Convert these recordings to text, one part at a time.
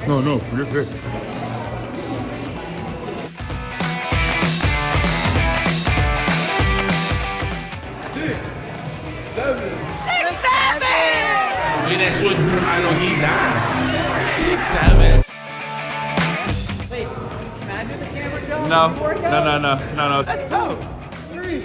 No, you're good. Wait, that's what I know he died. 6, 7. Wait, can I do the camera job? No. That's tough. 3.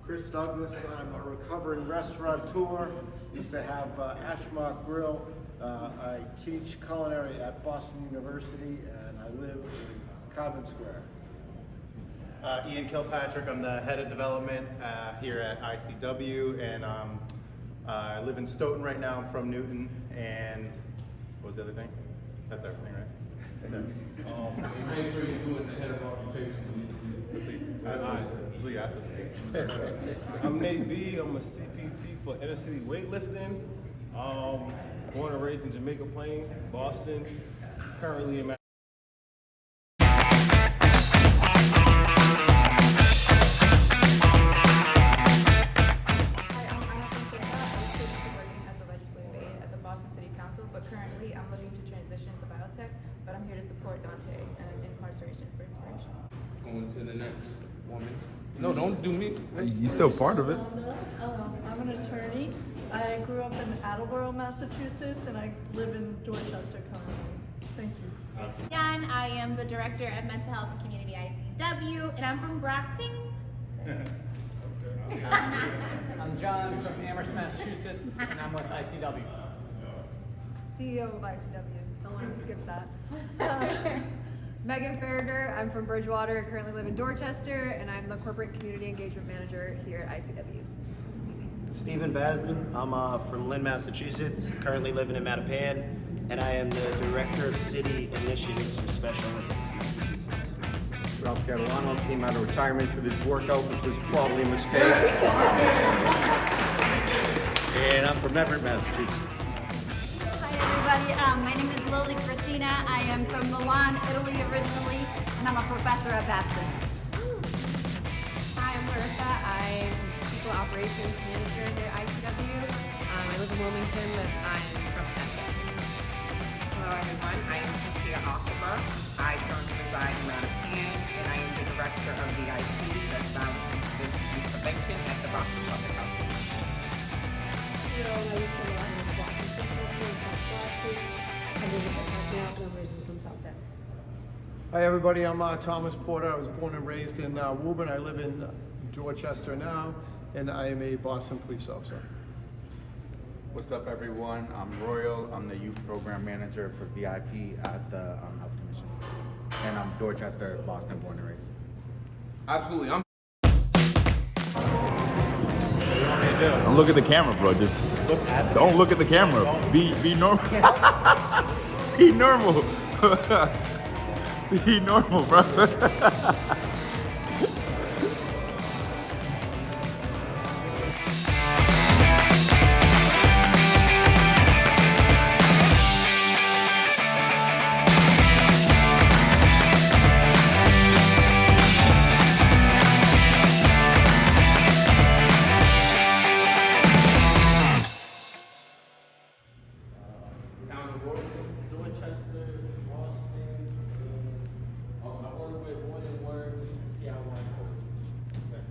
Chris Douglas, I'm a recovering restaurateur. Used to have Ashmark Grill. I teach culinary at Boston University, and I live in Convent Square. Ian Kilpatrick, I'm the head of development here at ICW, and I live in Stoughton right now. I'm from Newton, and what was the other thing? That's everything, right? Make sure you do it in the head of occupation. I'm Nate B. I'm a CPT for InnerCityWeightlifting. Born and raised in Jamaica Plain, Boston. Currently in currently I'm looking to transition to biotech, but I'm here to support Dante and Incarceration for inspiration. Going to the next woman. No, don't do me. You still part of it. I'm an attorney. I grew up in Attleboro, Massachusetts, and I live in Dorchester currently. Thank you. Jan, I am the director of Mental Health and Community ICW, and I'm from Brockton. I'm John from Amherst, Massachusetts, and I'm with ICW. CEO of ICW. Don't want to skip that. Megan Farragher, I'm from Bridgewater, currently live in Dorchester, and I'm the Corporate Community Engagement Manager here at ICW. Stephen Basden, I'm from Lynn, Massachusetts, currently living in Mattapan, and I am the Director of City Initiatives for Special Olympics, Massachusetts. Ralph Catalano came out of retirement for this workout, which was probably a mistake. And I'm from Everett, Massachusetts. Everybody, my name is Lily Christina. I am from Milan, Italy originally, and I'm a professor at Babson. Hi, I'm Larissa. I'm People Operations Manager here at ICW. I live in Wilmington, but I'm from Connecticut. Hello everyone, I am Sophia Alcaba. I currently reside in Mattapan, and I am the Director of the IT, that's Violence and Youth Prevention at the Boston Public Health. Hi everybody, I'm Thomas Porter. I was born and raised in Woburn. I live in Dorchester now, and I am a Boston police officer. What's up everyone? I'm Royal. I'm the Youth Program Manager for VIP at the Health Commission. And I'm Dorchester, Boston, born and raised. Absolutely. Don't look at the camera, bro. Just don't look at the camera. Be normal. Be normal. Be normal, bro.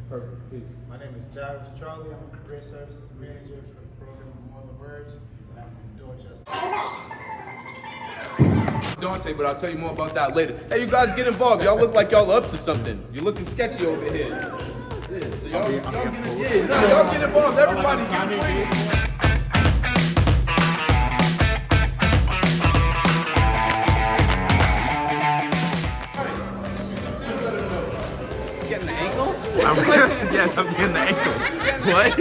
Perfect, please. My name is Jarvis Charlie. I'm a Career Services Manager for the program More the Words, and I'm from Dorchester. Dante, but I'll tell you more about that later. Hey, you guys get involved. Y'all look like y'all up to something. You're looking sketchy over here. Yeah, so y'all get involved. Everybody get involved. Yes, I'm getting the ankles. What?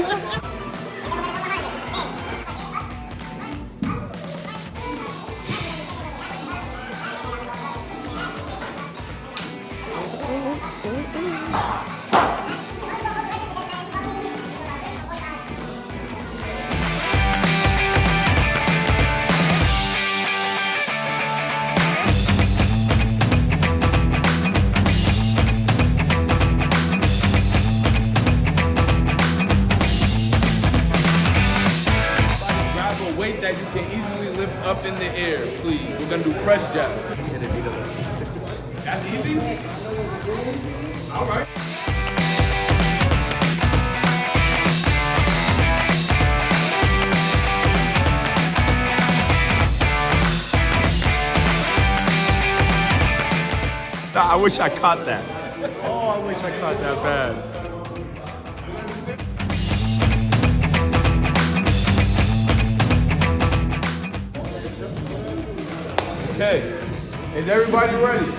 That's easy? All right. Nah, I wish I caught that. Oh, I wish I caught that bad. Okay, is everybody ready?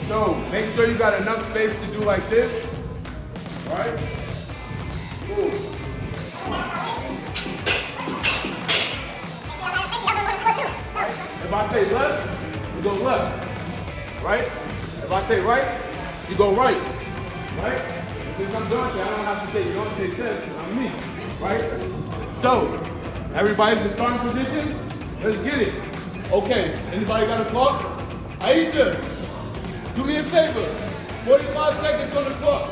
So, make sure you got enough space to do like this, right? Cool. If I say left, you go left, right? If I say right, you go right, right? And since I'm Dante, I don't have to say you don't take sense, I'm me, right? So, everybody's in starting position? Let's get it. Okay, anybody got a clock? Aisha, do me a favor. 45 seconds on the clock.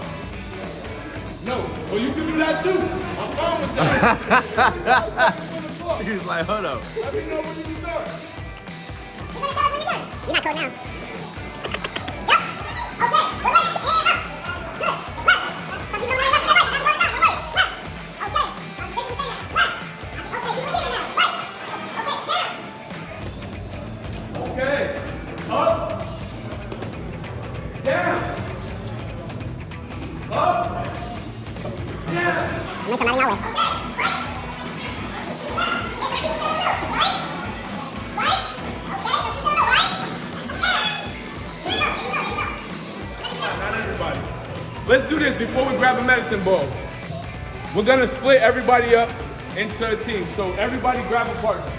No, well you can do that too. I'm fine with that. 45 seconds on the clock. He was like, hold up. Let me know when you start. You're gonna tell us when you're done. You're not coding now. Yep. Okay. Go right. And up. Good. Left. Some people know right. Don't worry. Left. Okay. I'm taking the thing now. Left. Okay. You can now. Right. Okay. Down. Okay. Up. Down. Up. Down. Unless I'm not in our way. Okay. Let's do this before we grab a medicine ball. We're gonna split everybody up into a team. So everybody grab a partner.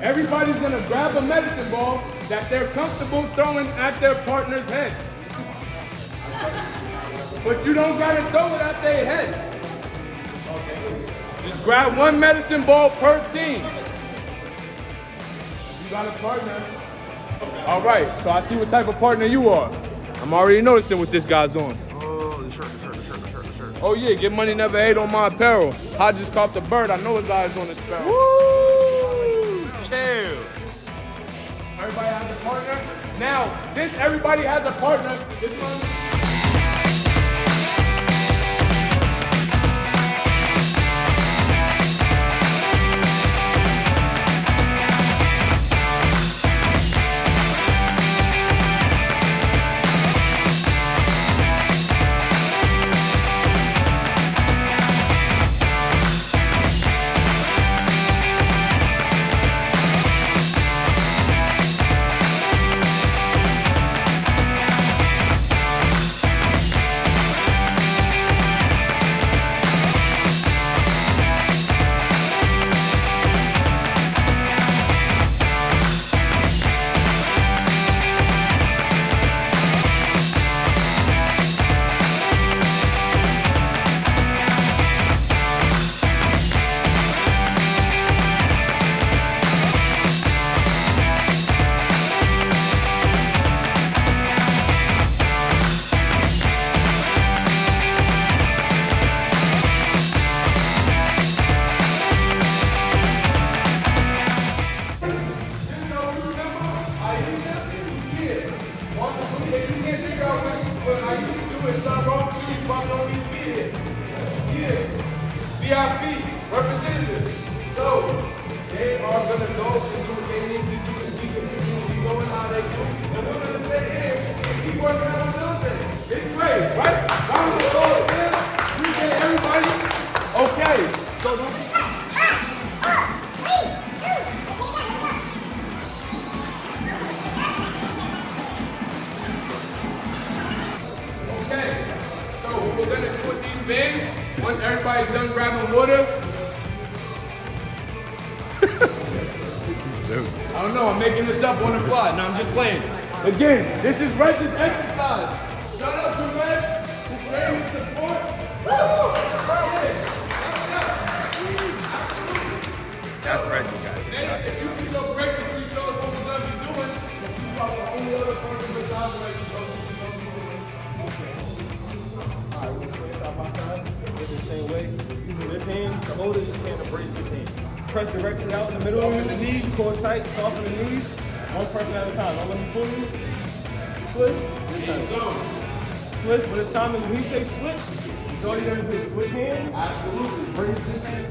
Everybody's gonna grab a medicine ball that they're comfortable throwing at their partner's head. But you don't gotta throw it at their head. Just grab one medicine ball per team. You got a partner. All right, so I see what type of partner you are. I'm already noticing what this guy's on. Oh, the shirt. Oh yeah, Get Money Never Hate on my apparel. I just caught the bird. I know his eyes on his apparel. Woo! Chill. Everybody has a partner. Now, since everybody has a partner, this one. VIP representative. So they are gonna go and do what they need to do and we can be going how they do. And we're gonna stay here and keep working on Thursday. It's great, right? Round of applause again. Appreciate everybody. Okay, so don't be we're gonna do with these bins, once everybody's done grabbing water. These jokes. I don't know, I'm making this up on the fly. No, I'm just playing. Again, this is Reg's exercise. Shout out to Reg, who gave his support. Woo! Yeah. already, you guys. If you be so graciously show us what we're gonna be doing, you are the only other person besides the lady. Alright, we're gonna swing side by side. Get the same way. Using this hand to hold it, this hand to brace this hand. Press directly out in the middle. Soften the knees. Core tight, soften the knees. One person at a time. Don't let me pull you. Twist. There you go. Switch, but it's time when we say switch, it's all you gotta do is switch hands. Absolutely. Brace this hand.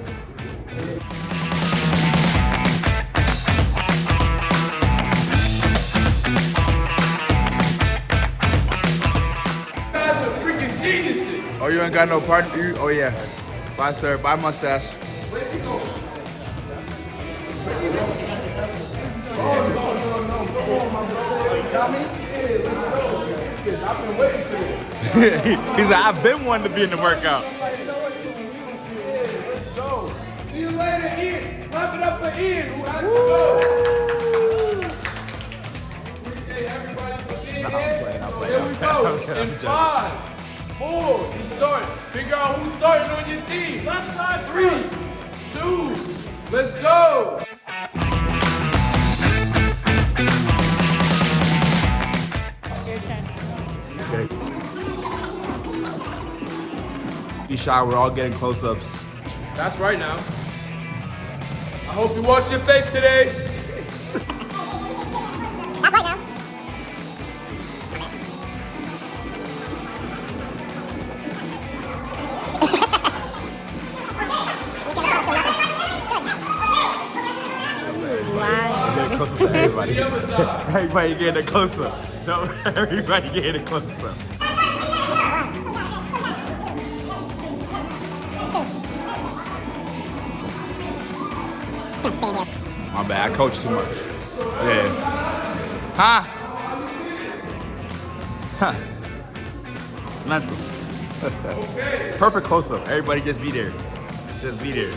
Geniuses. Oh, you ain't got no partner? Oh, yeah. Bye, sir. Bye, mustache. Where's he going? I've been waiting for this. He's like, I've been wanting to be in the workout. Let's go. See you later, Ian. Clap it up for Ian, who has to go. Appreciate everybody for being here. So here we go. In 5, 4, you start. Figure out who's starting on your team. Left side, 3, 2, let's go. Okay. Be shy, we're all getting close-ups. That's right now. I hope you wash your face today. That's right now. Getting closer to everybody. Everybody getting it closer. No, everybody getting it closer. My bad, I coach too much. Yeah. Huh? Huh. Mental. Perfect close-up. Everybody just be there. Just be there.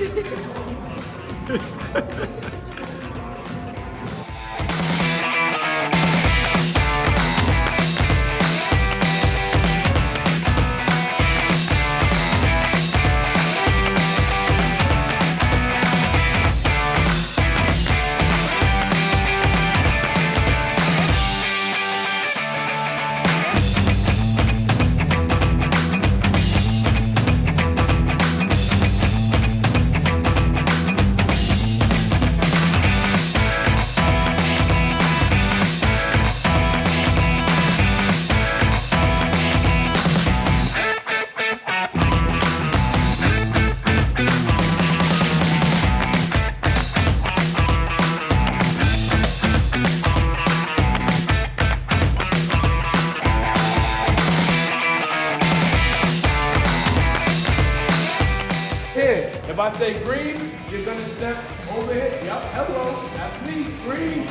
If I say green, you're gonna step over here. Yep, hello, that's me, green.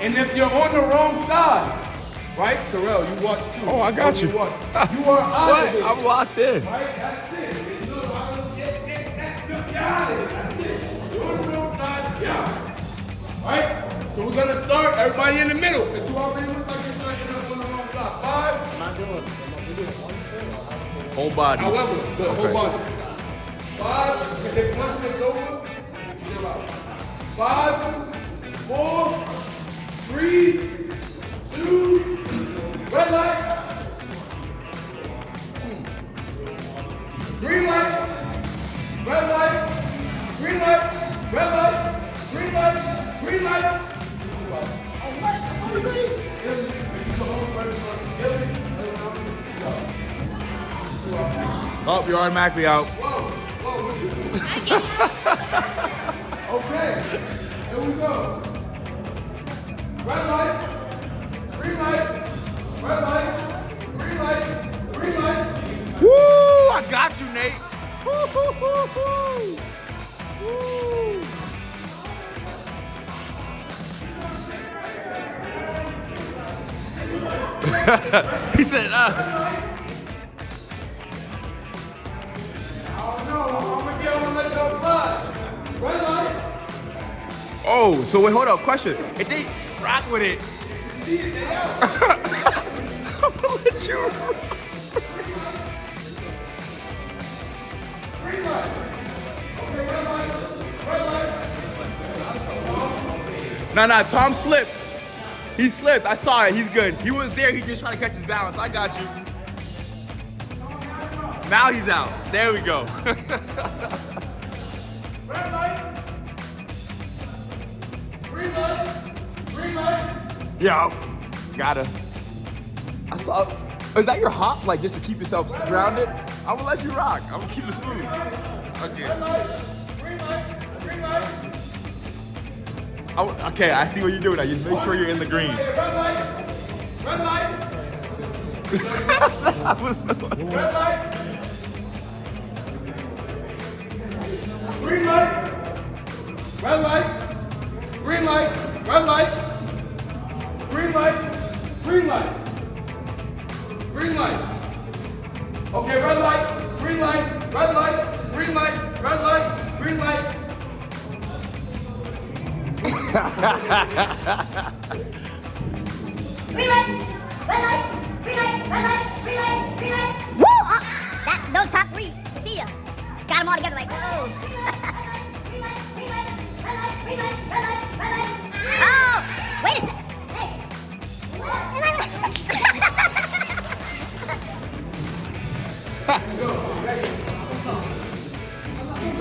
And if you're on the wrong side, right, Terrell, you watch too. Oh, I got you. You are opposite. What? I'm locked in. Right, that's it. Get out of here. That's it. You're on the wrong side, yeah. All right, so we're gonna start. Everybody in the middle, because you already look like you're starting on the wrong side. 5. I'm not doing it. Whole body. However, the Okay. whole body. 5, because if one flips over, chill out. 5, 4, 3, 2, red light. Green light, red light, green light, red light, green light, green light. Oh, you're automatically out. Okay, here we go. Red light, green light, red light, green light, green light. Woo! I got you, Nate. Woo, hoo, hoo, hoo. Woo. He said, Oh, so wait, hold up. Question. If they rock with it, I'm gonna let you rock. Green light. Okay, red light. Red light. Nah, Tom slipped. He slipped. I saw it. He's good. He was there. He just trying to catch his balance. I got you. Now he's out. There we go. Red light. Green light. Green light. Yo, gotta. I saw. Is that your hop? Like just to keep yourself grounded? I'm gonna let you rock. I'm gonna keep it smooth. Okay. Red light. Green light. Green light. Okay, I see what you're doing now. You make sure you're in the green. Okay, red light. Red light. That was no. Red light. Green light. Red light. Green light. Red light. Green light. Green light. Green light. Okay, red light. Green light. Red light. Green light. Red light. Green light. Green light, red light, green light, red light, green light, green light. Woo! That those top three. See ya. Got them all together like whoa. Oh, wait a sec. Hey. Keep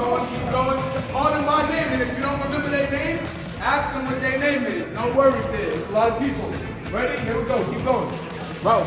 going. Call them by name, and if you don't remember their name, ask them what their name is. No worries here. It's a lot of people. Ready? Here we go. Keep going. Bro.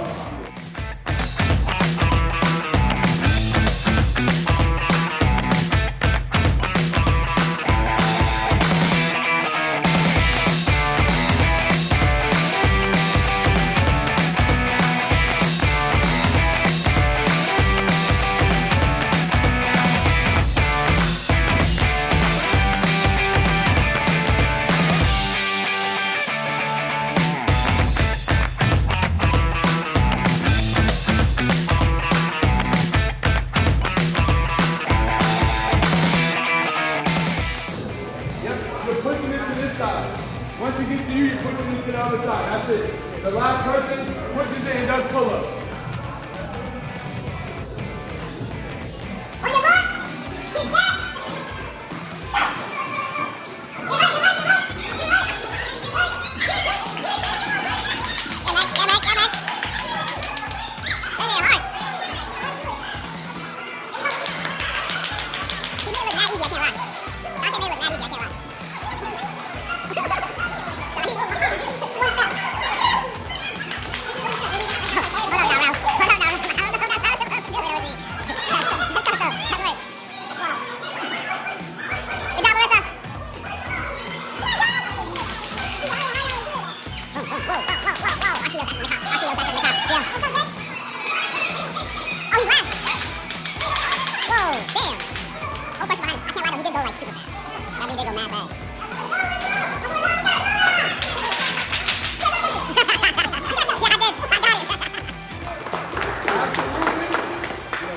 Once it gets to you, you're pushing it to the other side. That's it. The last person pushes it and does pull-ups.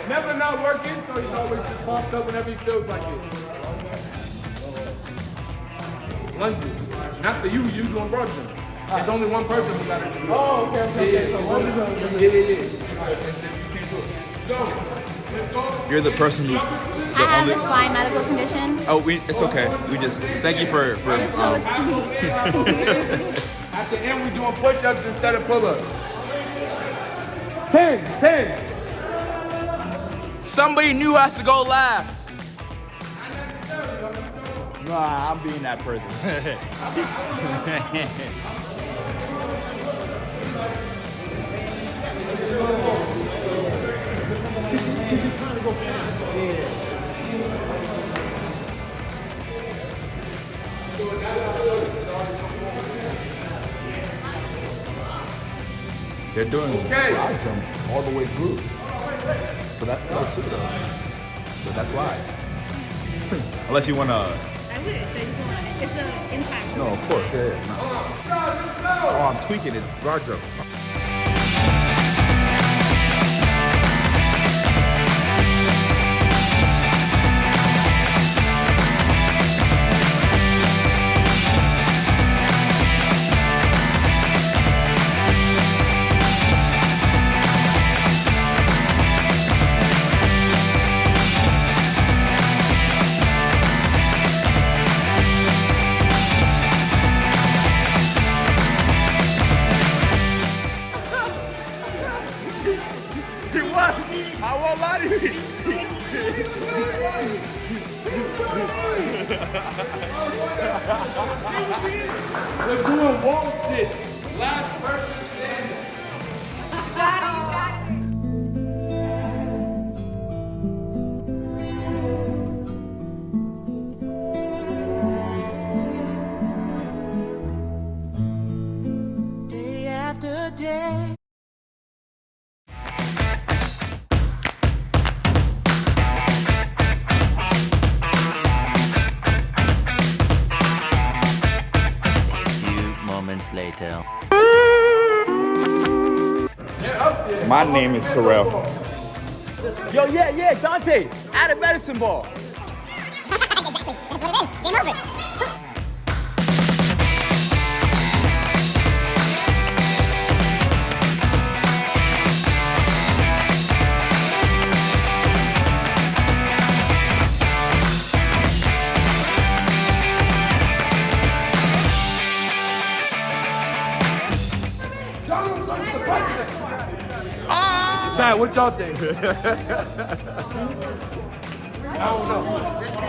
Never not working, so he always just pops up whenever he feels like it. Lunges. Not for you, you doing broad jump. It's only one person who got to do it. Oh, okay. So one of them. Yeah. So, let's go. You're the person who. I have a spine medical condition. Oh, it's okay. We just thank you for. At the end, we're doing push-ups instead of pull-ups. 10. Somebody new has to go last. Nah, I'm being that person. Because you're trying to go fast. Yeah. They're doing broad jumps all the way through. So that's slow too, though. So that's why. Unless you wanna. I wish. I just don't want to. It's the impact. No, of course. Yeah. No. Oh, I'm tweaking it. It's broad jump. We're doing wall sits. Last person standing. Day after day. Moments later. My name is Terrell. Yo, yeah, Dante, add a medicine ball. Game over. Chat, what y'all think? I don't know.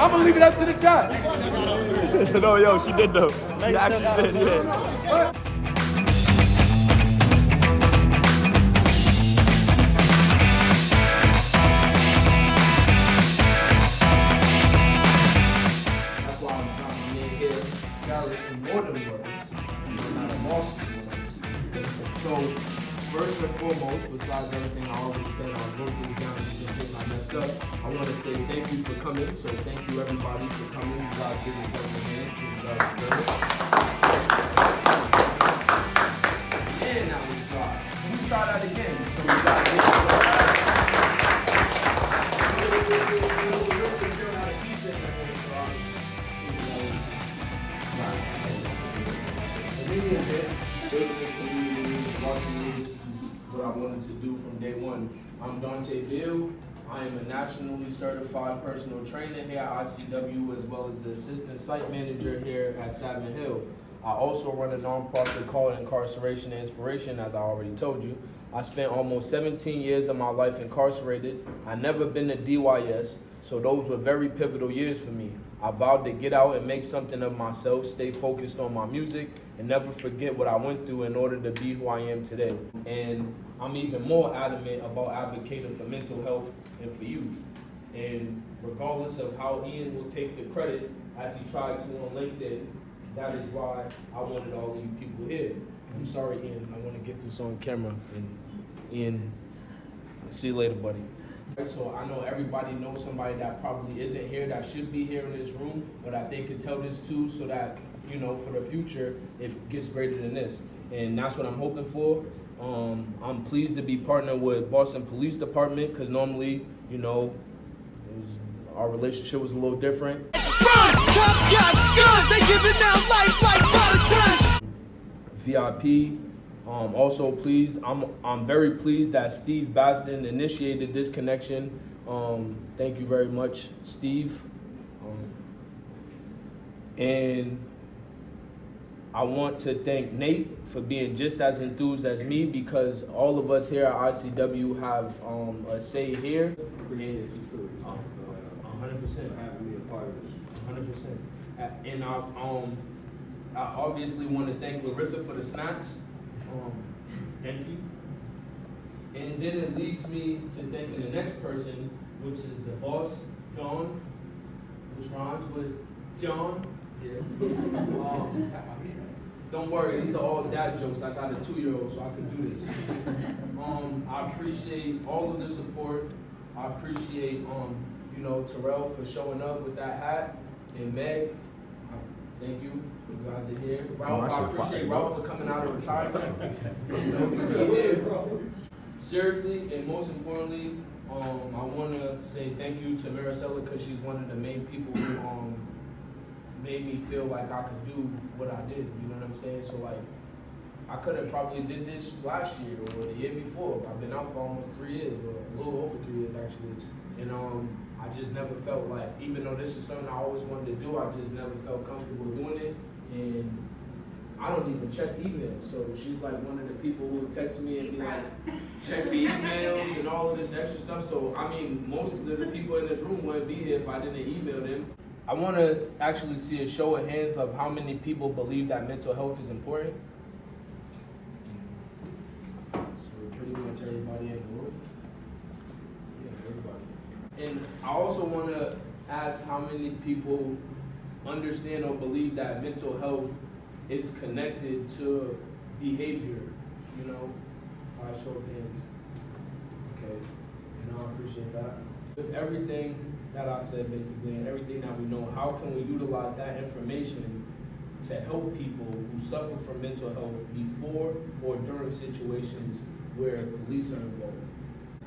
I'm gonna leave it up to the chat. No, yo, she did though. She actually did, yeah. That's why I'm trying to make it Garrett in more than words. You're not a boss in words. So, first and foremost, besides everything I already said, I'll go through the down and I messed up. I want to say thank you for coming. So thank you everybody for coming. You guys did this every day. You guys deserve it. And now we try. We try that again. So we got this. What I wanted to do from day one. I'm Dante Bill. I am a nationally certified personal trainer here at ICW as well as the assistant site manager here at Savin Hill. I also run a nonprofit called Incarceration and Inspiration, as I already told you. I spent almost 17 years of my life incarcerated. I never been to DYS, so those were very pivotal years for me. I vowed to get out and make something of myself, stay focused on my music, and never forget what I went through in order to be who I am today. And I'm even more adamant about advocating for mental health and for youth. And regardless of how Ian will take the credit as he tried to on LinkedIn, that is why I wanted all of you people here. I'm sorry, Ian, I want to get this on camera. And Ian, see you later, buddy. So I know everybody knows somebody that probably isn't here, that should be here in this room, or that they could tell this to, so that, you know, for the future, it gets greater than this. And that's what I'm hoping for. I'm pleased to be partnered with Boston Police Department, because normally, you know, our relationship was a little different. Cops got guns, they giving out life like politics. VIP. Also pleased, I'm very pleased that Steve Baston initiated this connection. Thank you very much, Steve. And I want to thank Nate for being just as enthused as me, because all of us here at ICW have a say here. 100%. Having me a part of this. 100%. And I obviously want to thank Larissa for the snacks. Thank you. And then it leads me to thanking the next person, which is the boss, John, which rhymes with John. Yeah. Don't worry, these are all dad jokes. I got a 2-year-old, so I can do this. I appreciate all of the support. I appreciate, you know, Terrell for showing up with that hat, and Meg. Thank you. You guys are here. Ralph, I appreciate Ralph for coming out of retirement. Seriously, and most importantly, I want to say thank you to Maricela, because she's one of the main people who made me feel like I could do what I did. You know what I'm saying? So like, I could have probably did this last year or the year before. I've been out for almost 3 years, or a little over 3 years actually, and I just never felt like, even though this is something I always wanted to do, I just never felt comfortable doing it. And I don't even check emails. So she's like one of the people who would text me and be like, check the emails and all of this extra stuff. So I mean, most of the people in this room wouldn't be here if I didn't email them. I want to actually see a show of hands of how many people believe that mental health is important. So pretty much everybody in the room. Yeah, everybody. And I also want to ask how many people understand or believe that mental health is connected to behavior, you know, by show of hands. Okay, you know, I appreciate that. With everything that I said basically and everything that we know, how can we utilize that information to help people who suffer from mental health before or during situations where police are involved?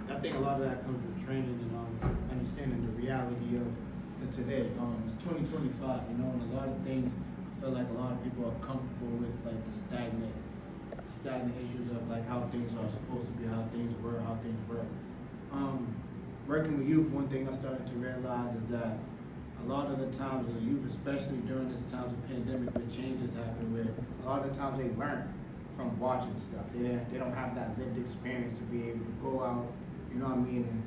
I think a lot of that comes with training and understanding the reality of today. It's 2025, you know, and a lot of things, I feel like a lot of people are comfortable with like the stagnant issues of like how things are supposed to be, how things were, how things work. Working with youth, one thing I started to realize is that a lot of the times the youth, especially during this times of pandemic where changes happen, where a lot of the times they learn from watching stuff. They don't have that lived experience to be able to go out, you know what I mean, and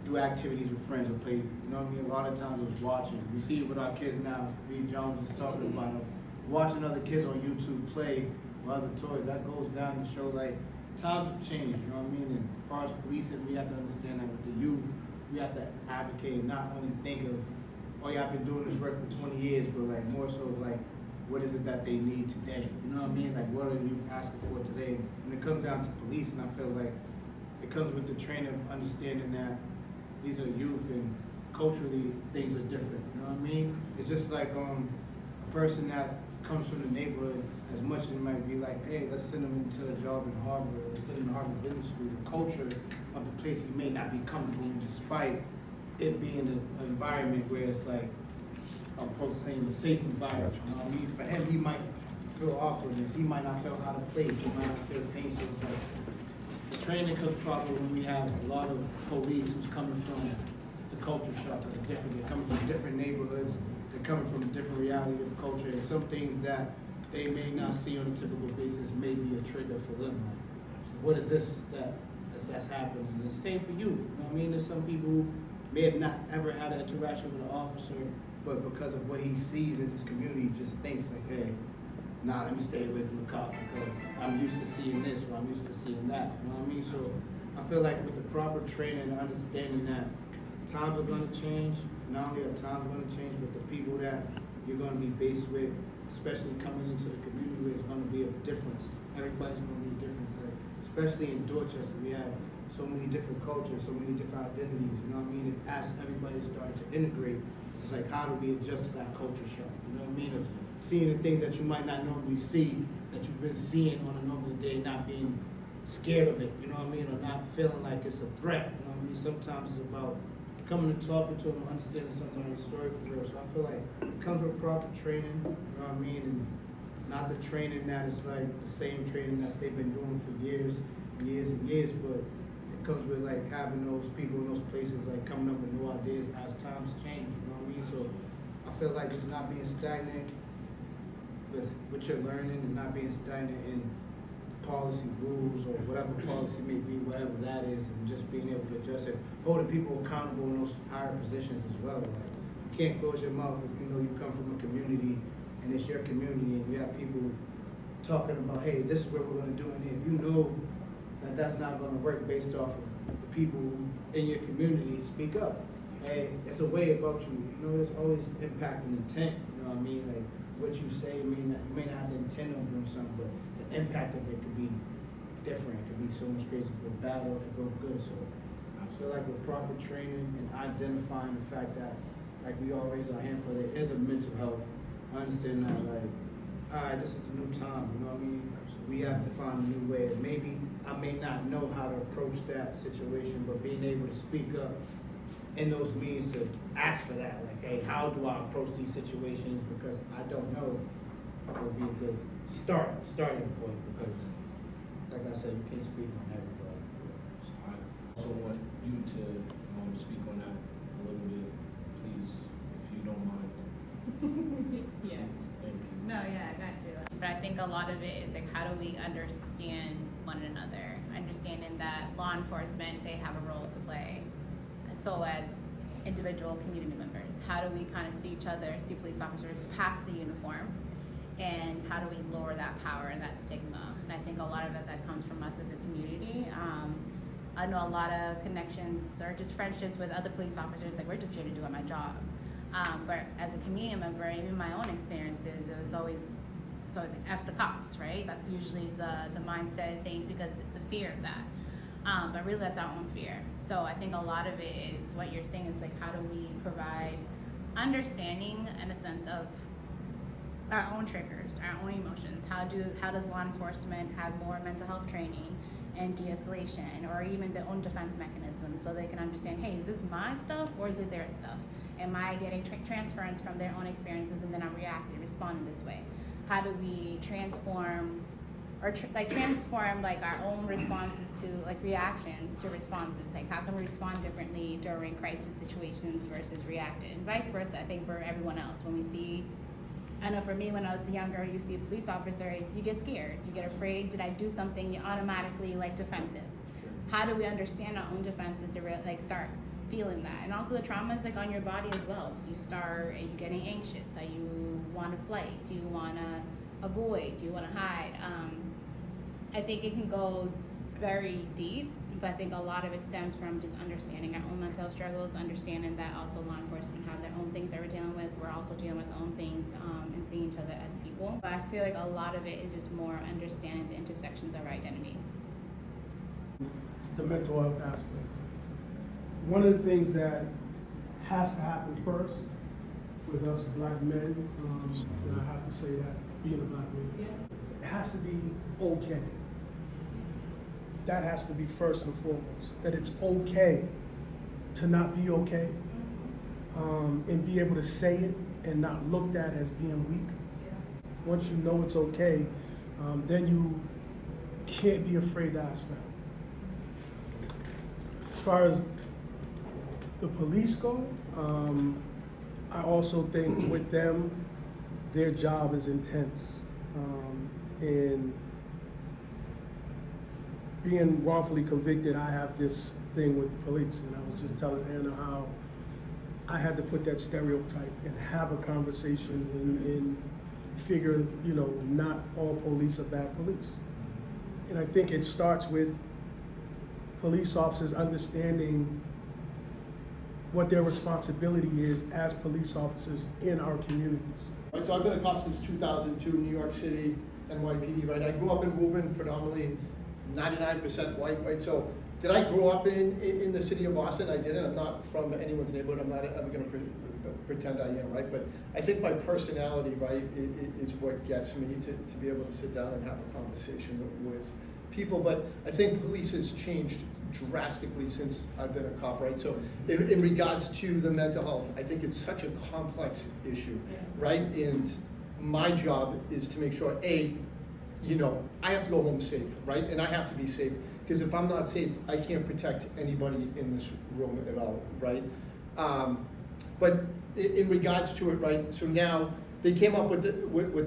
do activities with friends or play, you know what I mean? A lot of times it was watching. We see it with our kids now. Reed Jones is talking about it. Watching other kids on YouTube play with other toys. That goes down to show like times have changed, you know what I mean? And as far as policing, we have to understand that with the youth, we have to advocate, not only think of, oh yeah, I've been doing this work for 20 years, but like more so like, what is it that they need today? You know what I mean? Like what are you asking for today? When it comes down to policing, I feel like it comes with the training of understanding that these are youth and culturally things are different, you know what I mean? It's just like a person that comes from the neighborhood, as much as it might be like, hey, let's send them into a job in Harvard, or let's send them to Harvard Business School. The culture of the place he may not be comfortable in, despite it being an environment where it's like, I'll proclaim a safe environment. You know what I mean? For him, he might feel awkwardness, he might not feel out of place, he might not feel pain, so it's like, the training comes probably when we have a lot of police who's coming from the culture shock that are different. They're coming from different neighborhoods. They're coming from a different reality of culture. And some things that they may not see on a typical basis may be a trigger for them. Like, what is this that's happening? And the same for you. You know what I mean? There's some people who may have not ever had an interaction with an officer, but because of what he sees in his community, just thinks like, hey, nah, let me stay away from the cops because I'm used to seeing this or I'm used to seeing that. You know what I mean? So I feel like with the proper training and understanding that times are going to change, not only are times going to change, but the people that you're going to be based with, especially coming into the community where it's going to be a difference. Everybody's going to be a difference. Like, especially in Dorchester, we have so many different cultures, so many different identities. You know what I mean? And as everybody starting to integrate, it's like, how do we adjust to that culture shock? You know what I mean? Of seeing the things that you might not normally see, that you've been seeing on a normal day, not being scared of it, you know what I mean? Or not feeling like it's a threat, you know what I mean? Sometimes it's about coming and talking to them, understanding somebody's story for real. So I feel like it comes with proper training, you know what I mean? And not the training that is like the same training that they've been doing for years and years, but it comes with like having those people in those places, like coming up with new ideas as times change, you know what I mean? So I feel like it's not being stagnant with what you're learning and not being stagnant in policy rules or whatever policy may be, whatever that is, and just being able to adjust it, holding people accountable in those higher positions as well. Like, you can't close your mouth if you know you come from a community and it's your community and you have people talking about, hey, this is what we're going to do, and if you know that that's not going to work based off of the people in your community, speak up. Hey, it's a way about you. You know, there's always impact and intent. You know what I mean? Like, what you say, you may not have the intent on doing something, but the impact of it could be different. It could be so much crazy. It could go bad or it could go good. So I feel like with proper training and identifying the fact that, like we all raise our hand for, there is a mental health. I understand that, like, all right, this is a new time, you know what I mean? We have to find a new way. Maybe I may not know how to approach that situation, but being able to speak up in those means to ask for that, like, hey, how do I approach these situations? Because I don't know, would be a good starting point. Because, like I said, you can't speak on everybody. I also want you to speak on that a little bit, please, if you don't mind. Yes. Thank you. No, yeah, I got you. But I think a lot of it is like, how do we understand one another? Understanding that law enforcement, they have a role to play, so as individual community members. is how do we kind of see each other, see police officers past the uniform, and how do we lower that power and that stigma? And I think a lot of it that comes from us as a community. I know a lot of connections or just friendships with other police officers, like we're just here to do my job. But as a community member, even my own experiences, it was always, so F the cops, right? That's usually the mindset thing because the fear of that. But really that's our own fear. So I think a lot of it is what you're saying, it's like how do we provide understanding in a sense of our own triggers, our own emotions. How does law enforcement have more mental health training and de-escalation or even their own defense mechanisms so they can understand, hey, is this my stuff or is it their stuff? Am I getting transference from their own experiences and then I'm reacting, responding this way? How do we transform or transform like our own responses to like reactions to responses? Like how can we respond differently during crisis situations versus reacting? And vice versa, I think for everyone else. When we see, I know for me when I was younger, you see a police officer, you get scared, you get afraid. Did I do something? You automatically like defensive. How do we understand our own defenses to like start feeling that? And also the trauma is like on your body as well. Are you getting anxious? Are you want to flight? Do you want to avoid? Do you want to hide? I think it can go very deep, but I think a lot of it stems from just understanding our own mental health struggles, understanding that also law enforcement have their own things that we're dealing with. We're also dealing with our own things and seeing each other as people. But I feel like a lot of it is just more understanding the intersections of our identities. The mental health aspect. One of the things that has to happen first with us black men, and I have to say that being a black man, it has to be okay. That has to be first and foremost, that it's okay to not be okay, and be able to say it and not looked at as being weak. Once you know it's okay, then you can't be afraid to ask for help. As far as the police go, I also think with them, their job is intense. And being wrongfully convicted, I have this thing with the police, and I was just telling Anna how I had to put that stereotype and have a conversation and figure, not all police are bad police. And I think it starts with police officers understanding what their responsibility is as police officers in our communities. Right, so I've been a cop since 2002, New York City, NYPD, right? I grew up in Woburn, predominantly 99% white, right? So did I grow up in the city of Boston? I didn't. I'm not from anyone's neighborhood. I'm not ever going to pretend I am, right? But I think my personality, right, is what gets me to be able to sit down and have a conversation with people. But I think police has changed drastically since I've been a cop, right? So in regards to the mental health, I think it's such a complex issue, right? And my job is to make sure, I have to go home safe, right? And I have to be safe, because if I'm not safe, I can't protect anybody in this room at all, right? But in regards to it, right, so now they came up with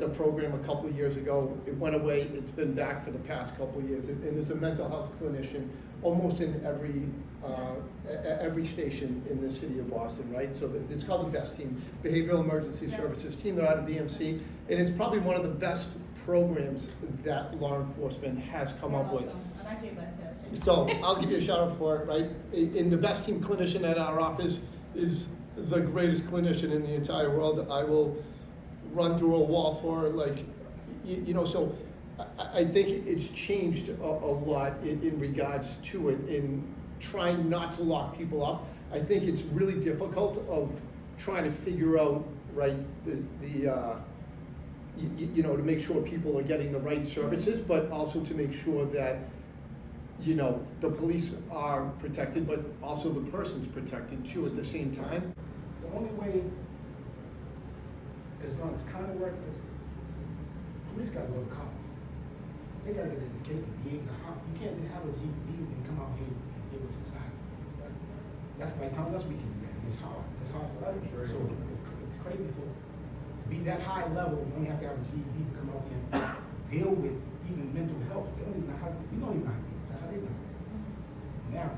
the program a couple of years ago. It went away. It's been back for the past couple of years. And there's a mental health clinician almost in every station in the city of Boston, right? So it's called the BEST team, Behavioral Emergency Services team. They're out of BMC, and it's probably one of the best programs that law enforcement has come up with. I'm actually a best clinician. So I'll give you a shout out for it, right? In the BEST team clinician at our office is the greatest clinician in the entire world. I will run through a wall for her, so I think it's changed a lot in regards to it, in trying not to lock people up. I think it's really difficult of trying to figure out, right, to make sure people are getting the right services, but also to make sure that, the police are protected, but also the person's protected too at the same time. The only way it's going to kind of work is police got to go to college. They got to get an education. You can't just have a GED and come out here and deal with society. That's like telling us we can do that. It's hard. It's hard for us. So it's crazy to be that high level. You only have to have a GED to come out here and deal with even mental health. They don't even know how. We don't even know how to deal with it. How they know. Now,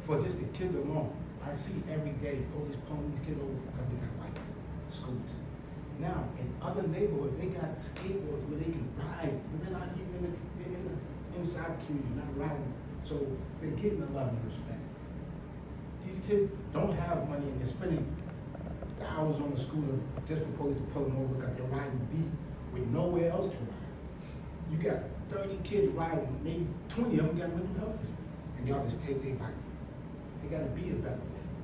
for just the kids alone, I see every day police pulling these kids over because they got bikes, scooters. Now, in other neighborhoods, they got skateboards where they can ride, but they're not even inside the community, not riding. So they're getting a lot of respect. These kids don't have money and they're spending hours on the scooter just for police to pull them over because they're riding beat with nowhere else to ride. You got 30 kids riding, maybe 20 of them got mental health issues, and y'all just take their bike. They gotta be a better way.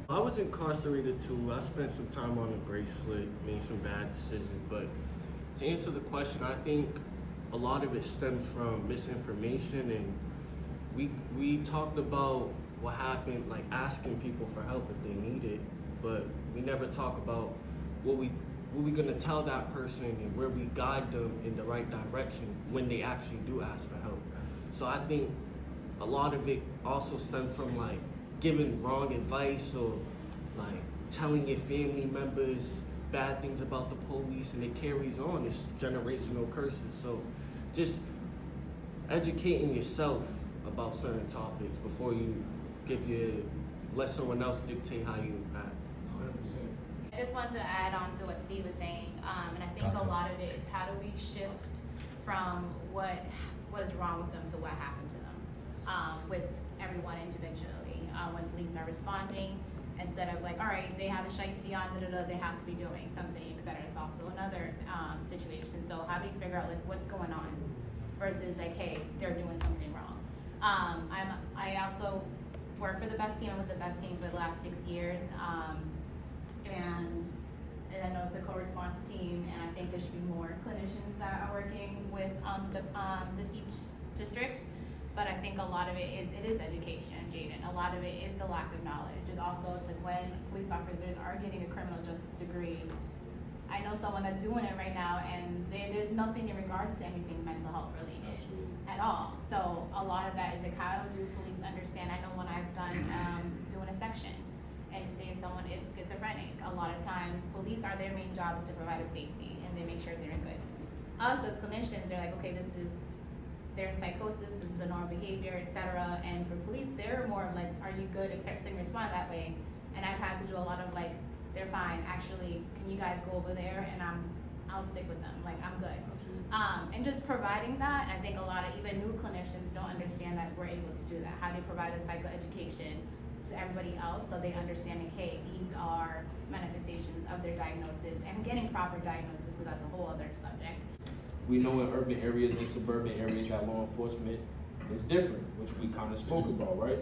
I was incarcerated too. I spent some time on a bracelet, made some bad decisions, but to answer the question, I think a lot of it stems from misinformation, and we talked about what happened, like asking people for help if they need it, but we never talk about what we gonna tell that person and where we guide them in the right direction when they actually do ask for help. So I think a lot of it also stems from like giving wrong advice or like telling your family members bad things about the police, and it carries on. It's generational curses. So just educating yourself about certain topics before you let someone else dictate how you act. 100%. I just want to add on to what Steve was saying, and I think a lot of it is how do we shift from what is wrong with them to what happened to them, with everyone individually. When police are responding, instead of like, all right, they have a shiesty on, they have to be doing something, etc. It's also another situation. So how do you figure out like what's going on versus like, hey, they're doing something wrong. I also work for the best team. I'm with the best team for the last 6 years, and I know it's the co-response team, and I think there should be more clinicians that are working with each district. But I think a lot of it is education, Jaden. A lot of it is the lack of knowledge. It's also it's like when police officers are getting a criminal justice degree. I know someone that's doing it right now, and there's nothing in regards to anything mental health related at all. So a lot of that is like, how do police understand? I know when I've done doing a section, and say someone is schizophrenic, a lot of times police are their main job is to provide a safety, and they make sure they're good. Us as clinicians, they're like, okay, they're in psychosis, this is a normal behavior, etc. And for police, they're more of like, are you good, etc. So you respond that way. And I've had to do a lot of like, they're fine, actually, can you guys go over there and I'll stick with them, like I'm good. And just providing that, I think a lot of even new clinicians don't understand that we're able to do that. How do you provide the psychoeducation to everybody else so they understanding, hey, these are manifestations of their diagnosis, and getting proper diagnosis, because that's a whole other subject. We know in urban areas and suburban areas that law enforcement is different, which we kind of spoke about, right?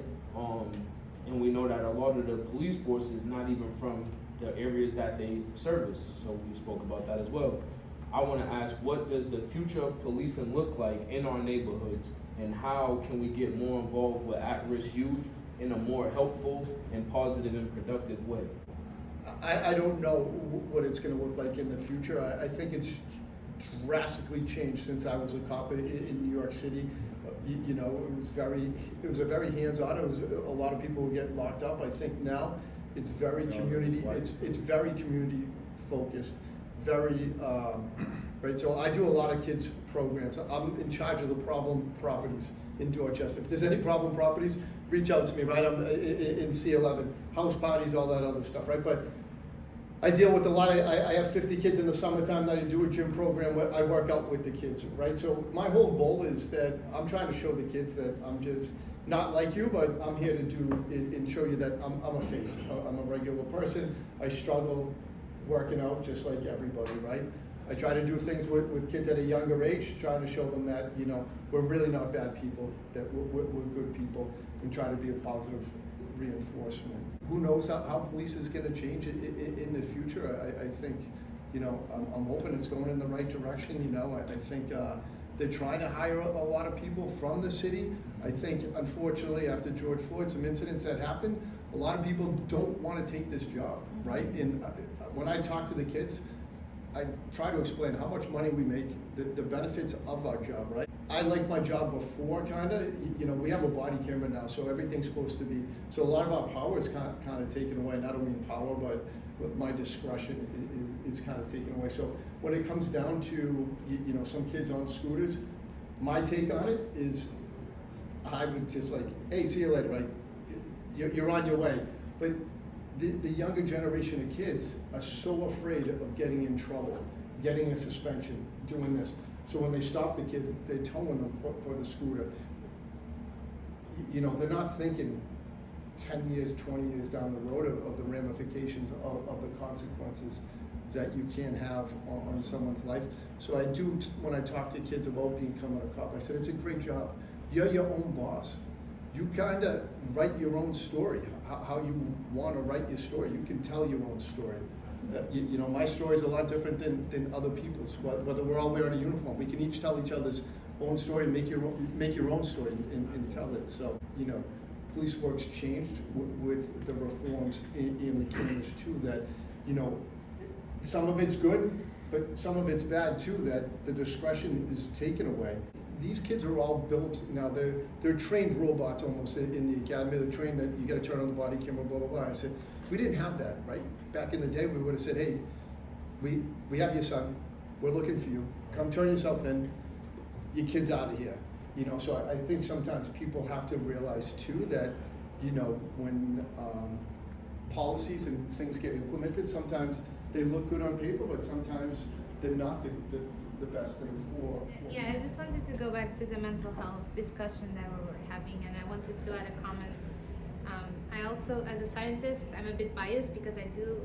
And we know that a lot of the police force is not even from the areas that they service, so we spoke about that as well. I want to ask, what does the future of policing look like in our neighborhoods, and how can we get more involved with at-risk youth in a more helpful and positive and productive way? I don't know what it's going to look like in the future. I think it's drastically changed since I was a cop in New York City. You know, it was a very hands-on. It was a lot of people were getting locked up. I think now it's very community. It's very community focused. Very right. So I do a lot of kids programs. I'm in charge of the problem properties in Dorchester. If there's any problem properties, reach out to me. Right. I'm in C11, house parties, all that other stuff. Right. But I deal with a lot of, I have 50 kids in the summertime that I do a gym program where I work out with the kids, right? So my whole goal is that I'm trying to show the kids that I'm just not like you, but I'm here to do and show you that I'm a face. I'm a regular person. I struggle working out just like everybody, right? I try to do things with kids at a younger age, trying to show them that, you know, we're really not bad people, that we're good people, and try to be a positive reinforcement. Who knows how police is going to change in the future? I think, you know, I'm hoping it's going in the right direction. You know, I think they're trying to hire a lot of people from the city. I think, unfortunately, after George Floyd, some incidents that happened, a lot of people don't want to take this job, right? And when I talk to the kids, I try to explain how much money we make, the benefits of our job, right? I like my job before, kind of. You know, we have a body camera now, so everything's supposed to be. So a lot of our power is kind of taken away. And I don't mean power, but my discretion is kind of taken away. So when it comes down to, you know, some kids on scooters, my take on it is, I would just like, hey, see you later, right? You're on your way. But the younger generation of kids are so afraid of getting in trouble, getting a suspension, doing this. So when they stop the kid, they're towing them for the scooter. You know, they're not thinking 10 years, 20 years down the road of the ramifications of the consequences that you can have on someone's life. So I do, when I talk to kids about becoming a cop, I said, it's a great job. You're your own boss. You kind of write your own story, how you want to write your story. You can tell your own story. You know, my story is a lot different than other people's. Whether we're all wearing a uniform, we can each tell each other's own story and make your own story and tell it. So, you know, police work's changed with the reforms in the cameras too, that, you know, some of it's good, but some of it's bad too, that the discretion is taken away. These kids are all built, now they're trained robots almost in the academy. They're trained that you gotta turn on the body camera, blah, blah, blah. I said, we didn't have that, right? Back in the day, we would've said, hey, we have your son, we're looking for you, come turn yourself in, your kid's out of here. You know, so I think sometimes people have to realize too that, you know, when policies and things get implemented, sometimes they look good on paper, but sometimes they're not the best thing for. Yeah, I just wanted to go back to the mental health discussion that we were having, and I wanted to add a comment. I also, as a scientist, I'm a bit biased because I do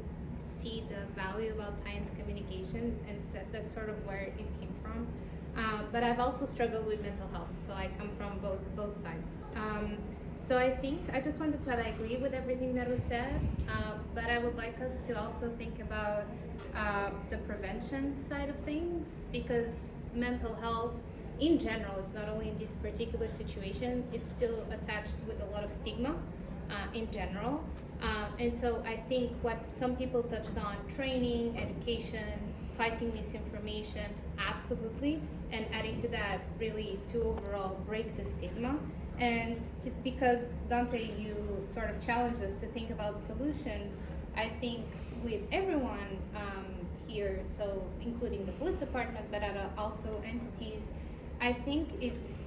see the value about science communication, and that's sort of where it came from. But I've also struggled with mental health, so I come from both sides. So I think I just wanted to agree with everything that was said, but I would like us to also think about the prevention side of things, because mental health in general, it's not only in this particular situation, it's still attached with a lot of stigma in general. And so I think what some people touched on, training, education, fighting misinformation, absolutely, and adding to that really to overall break the stigma. And because Dante, you sort of challenged us to think about solutions, I think with everyone here, so including the police department, but also entities, I think it's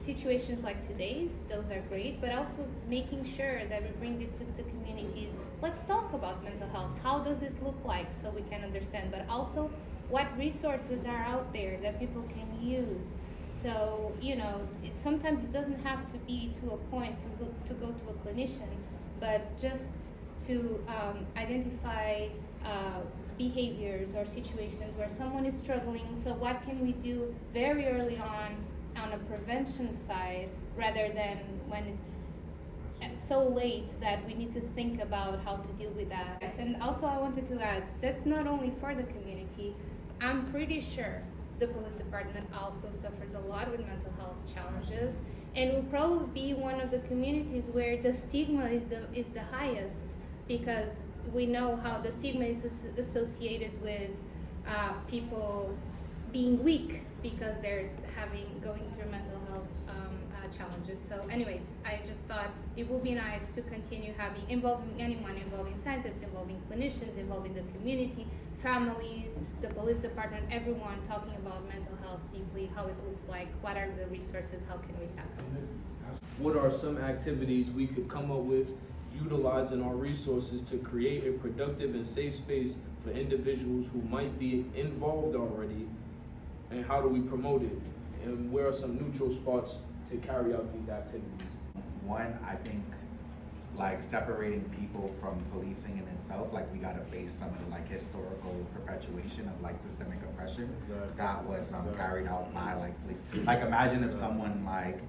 situations like today's, those are great, but also making sure that we bring this to the communities. Let's talk about mental health. How does it look like so we can understand, but also what resources are out there that people can use. So, you know, sometimes it doesn't have to be to a point to go to a clinician, but just to identify behaviors or situations where someone is struggling. So what can we do very early on a prevention side, rather than when it's so late that we need to think about how to deal with that. And also I wanted to add, that's not only for the community. I'm pretty sure the police department also suffers a lot with mental health challenges, and will probably be one of the communities where the stigma is the highest, because we know how the stigma is associated with people being weak because they're going through mental health challenges. So anyways, I just thought it would be nice to continue involving anyone, involving scientists, involving clinicians, involving the community, families, the police department, everyone talking about mental health deeply, how it looks like, what are the resources, how can we tackle it. What are some activities we could come up with utilizing our resources to create a productive and safe space for individuals who might be involved already, and how do we promote it? And where are some neutral spots to carry out these activities? One, I think, like separating people from policing in itself, like we gotta face some of the like historical perpetuation of like systemic oppression that was carried out by like police. Like imagine if someone like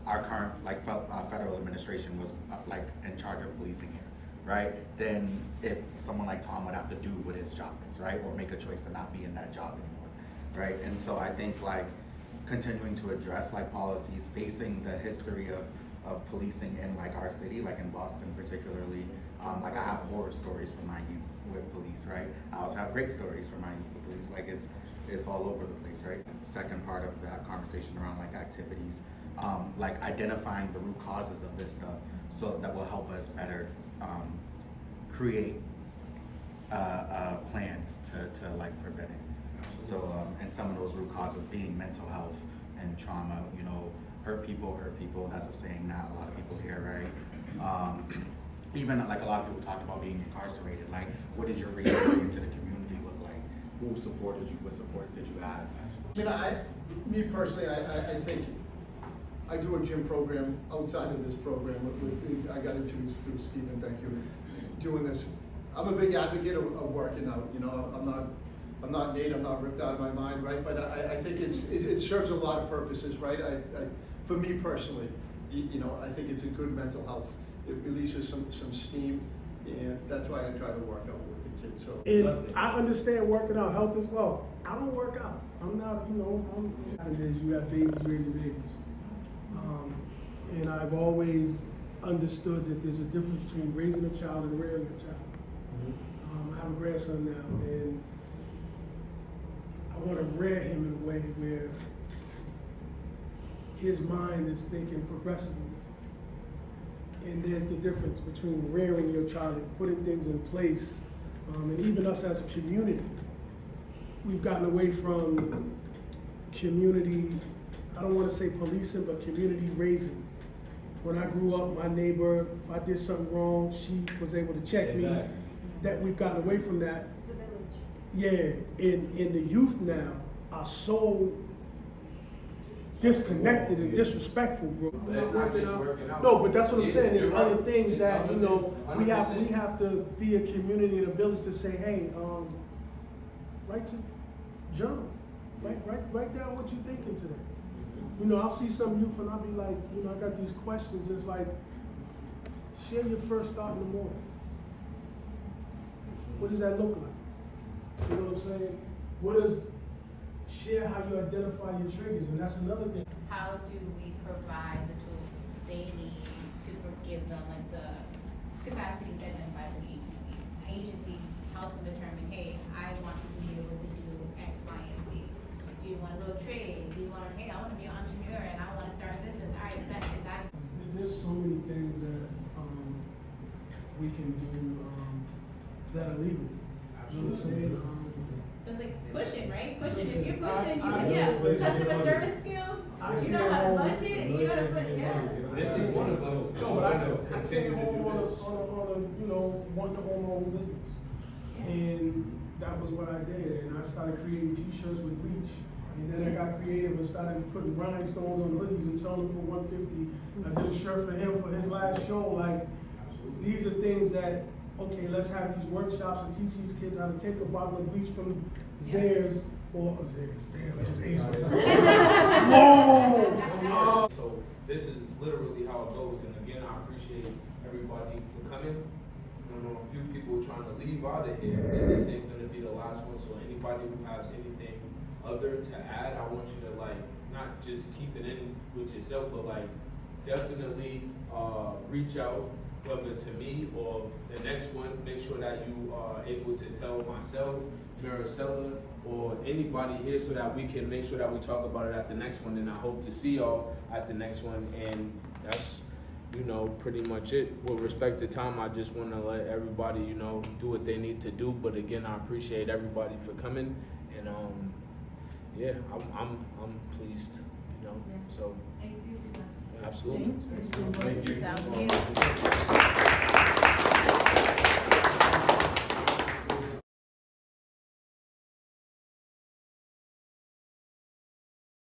our current like federal administration was like in charge of policing here, right? Then if someone like Tom would have to do what his job is, right? Or make a choice to not be in that job anymore, right? And so I think like continuing to address like policies, facing the history of policing in like our city, like in Boston particularly. Like I have horror stories from my youth with police, right? I also have great stories from my youth with police. Like it's all over the place, right? Second part of that conversation around like activities, like identifying the root causes of this stuff, so that will help us better create a plan to like prevent it. So and some of those root causes being mental health and trauma, you know, hurt people, that's a saying that a lot of people hear, right? even like a lot of people talk about being incarcerated, like what did your reentry into the community look like? Who supported you? What supports did you have? Me personally, I think I do a gym program outside of this program. I got introduced through Stephen, thank you, doing this. I'm a big advocate of working out. You know, I'm not Nate, I'm not ripped out of my mind, right? But I think it serves a lot of purposes, right? For me personally, you know, I think it's a good mental health. It releases some steam, and that's why I try to work out with the kids. So, And I understand working out health as well. I don't work out. I'm not, you know, you have babies raising babies. And I've always understood that there's a difference between raising a child and rearing a child. I have a grandson now, and I want to rear him in a way where his mind is thinking progressively. And there's the difference between rearing your child and putting things in place. And even us as a community, we've gotten away from community, I don't want to say policing, but community raising. When I grew up, my neighbor, if I did something wrong, she was able to check me. That we've gotten away from that. Yeah, and the youth now are so disconnected and disrespectful, bro. It's not just working out. No, but that's what I'm saying. There's You're right. other things It's that, other you know, things, we 100%. have to be a community and a village to say, hey, write to journal. Write down what you're thinking today. You know, I'll see some youth and I'll be like, you know, I got these questions. It's like, share your first thought in the morning. What does that look like? You know what I'm saying? Share how you identify your triggers, and that's another thing. How do we provide the tools they need to give them like the capacity to identify the agency? The agency helps them determine, hey, I want to be able to do X, Y, and Z. Do you want to go trade? Do you want to, hey, I want to be an entrepreneur and I want to start a business. All right, that. There's so many things that we can do that are legal. You know what I'm saying? It's like pushing, right? Pushing. If you're I pushing, customer service skills, you know how to budget, you know how to put, This is one of them. No, but I continue to do this. Want to own my own business. And that was what I did. And I started creating t-shirts with bleach. And then I got creative and started putting rhinestones on hoodies and selling them for $150. I did a shirt for him for his last show. Like, these are things that, okay, let's have these workshops and teach these kids how to take a bottle of bleach from Zaire's or Zaire's. Damn, I just aged myself. Whoa! So this is literally how it goes. And again, I appreciate everybody for coming. I know a few people trying to leave out of here, and this ain't gonna be the last one. So anybody who has anything other to add, I want you to like not just keep it in with yourself, but like definitely reach out, whether to me or the next one. Make sure that you are able to tell myself, Maricela, or anybody here, so that we can make sure that we talk about it at the next one. And I hope to see y'all at the next one. And that's, you know, pretty much it. With respect to time, I just want to let everybody, you know, do what they need to do. But again, I appreciate everybody for coming. And yeah, I'm pleased, you know. So absolutely. Thank you.